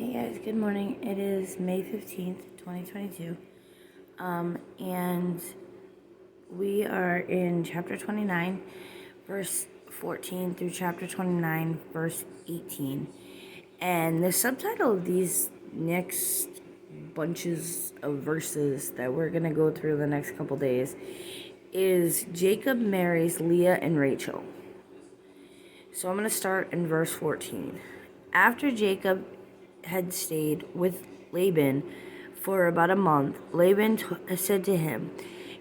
Hey guys, good morning. It is May 15th, 2022. And we are in chapter 29, verse 14 through chapter 29, verse 18. And the subtitle of these next bunches of verses that we're going to go through the next couple days is Jacob marries Leah and Rachel. So I'm going to start in verse 14. After Jacob had stayed with Laban for about a month, Laban said to him,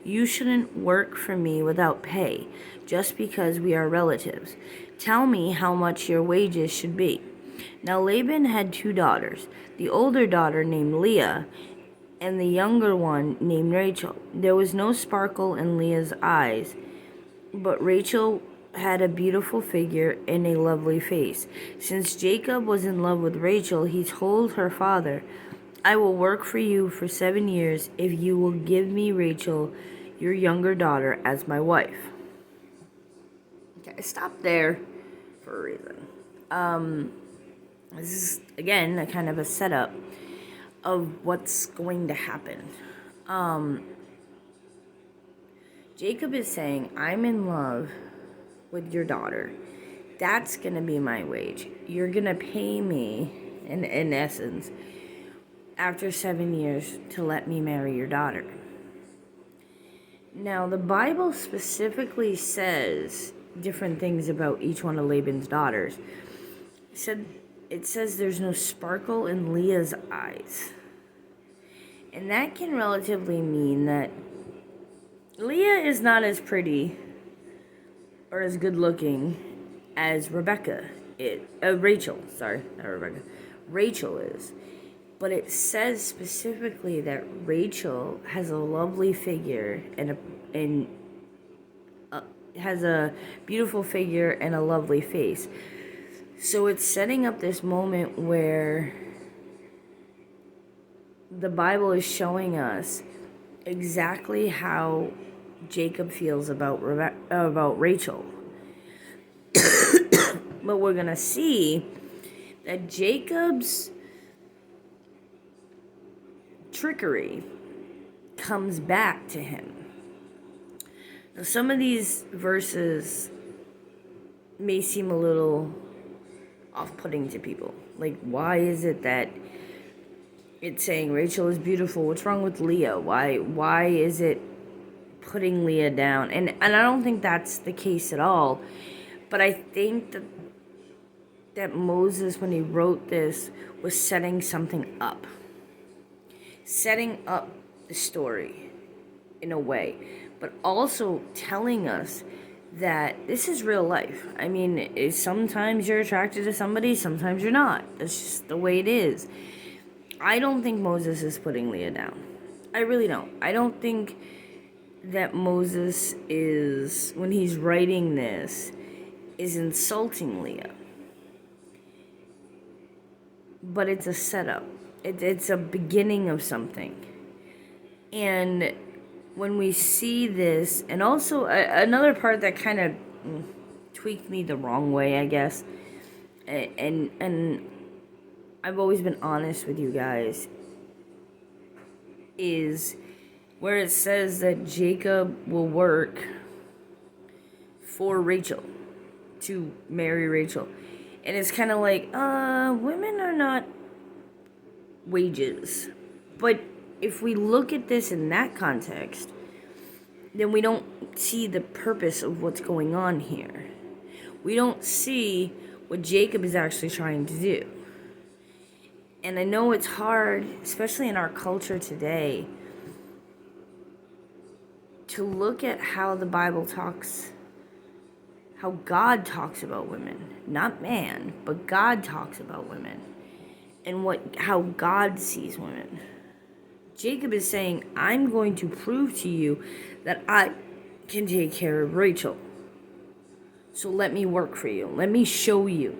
"You shouldn't work for me without pay, just because we are relatives. Tell me how much your wages should be." Now Laban had 2 daughters, the older daughter named Leah, and the younger one named Rachel. There was no sparkle in Leah's eyes, but Rachel had a beautiful figure and a lovely face. Since Jacob was in love with Rachel, he told her father, "I will work for you for 7 years if you will give me Rachel, your younger daughter, as my wife." Okay, I stopped there for a reason. This is, again, a kind of a setup of what's going to happen. Jacob is saying, "I'm in love with your daughter. That's going to be my wage. You're going to pay me, in essence, after 7 years to let me marry your daughter." Now, the Bible specifically says different things about each one of Laban's daughters. It says there's no sparkle in Leah's eyes. And that can relatively mean that Leah is not as pretty or as good looking as Rachel is. But it says specifically that Rachel has a lovely figure and has a beautiful figure and a lovely face. So it's setting up this moment where the Bible is showing us exactly how Jacob feels about Rachel. But we're going to see that Jacob's trickery comes back to him. Now, some of these verses may seem a little off-putting to people. Like, why is it that it's saying Rachel is beautiful? What's wrong with Leah? Why is it putting Leah down? And I don't think that's the case at all. But I think that Moses, when he wrote this, was setting something up. Setting up the story in a way. But also telling us that this is real life. I mean, sometimes you're attracted to somebody, sometimes you're not. That's just the way it is. I don't think Moses is putting Leah down. I really don't. I don't think that Moses is, when he's writing this, is insulting Leah. But it's a setup. It's a beginning of something. And when we see this, and also another part that kind of tweaked me the wrong way, I guess, and I've always been honest with you guys, is where it says that Jacob will work for Rachel, to marry Rachel. And it's kind of like, women are not wages. But if we look at this in that context, then we don't see the purpose of what's going on here. We don't see what Jacob is actually trying to do. And I know it's hard, especially in our culture today, to look at how the Bible talks, how God talks about women. Not man, but God talks about women. And how God sees women. Jacob is saying, "I'm going to prove to you that I can take care of Rachel. So let me work for you. Let me show you."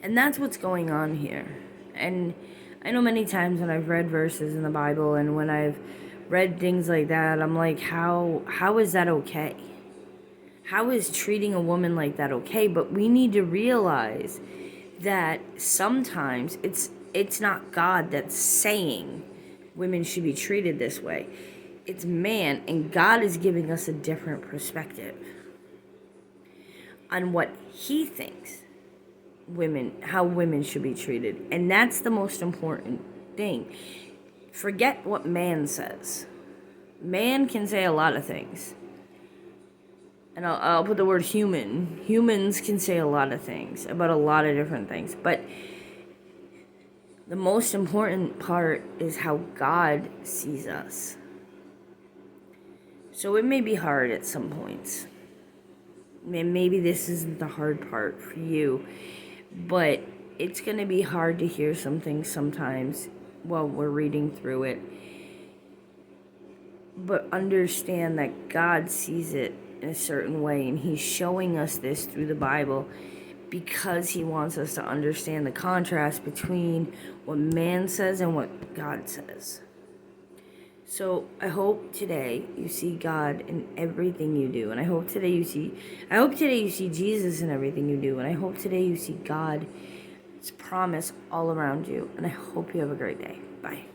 And that's what's going on here. And I know many times when I've read verses in the Bible and when I've read things like that, I'm like, how is that okay? How is treating a woman like that okay? But we need to realize that sometimes it's not God that's saying women should be treated this way. It's man, and God is giving us a different perspective on what he thinks how women should be treated. And that's the most important thing. Forget what man says. Man can say a lot of things. And I'll put the word human. Humans can say a lot of things about a lot of different things. But the most important part is how God sees us. So it may be hard at some points. Maybe this isn't the hard part for you. But it's going to be hard to hear some things sometimes while we're reading through it. But understand that God sees it in a certain way, and he's showing us this through the Bible because he wants us to understand the contrast between what man says and what God says. So I hope today you see God in everything you do, and I hope today you see Jesus in everything you do, and I hope today you see God's promise all around you, and I hope you have a great day. Bye.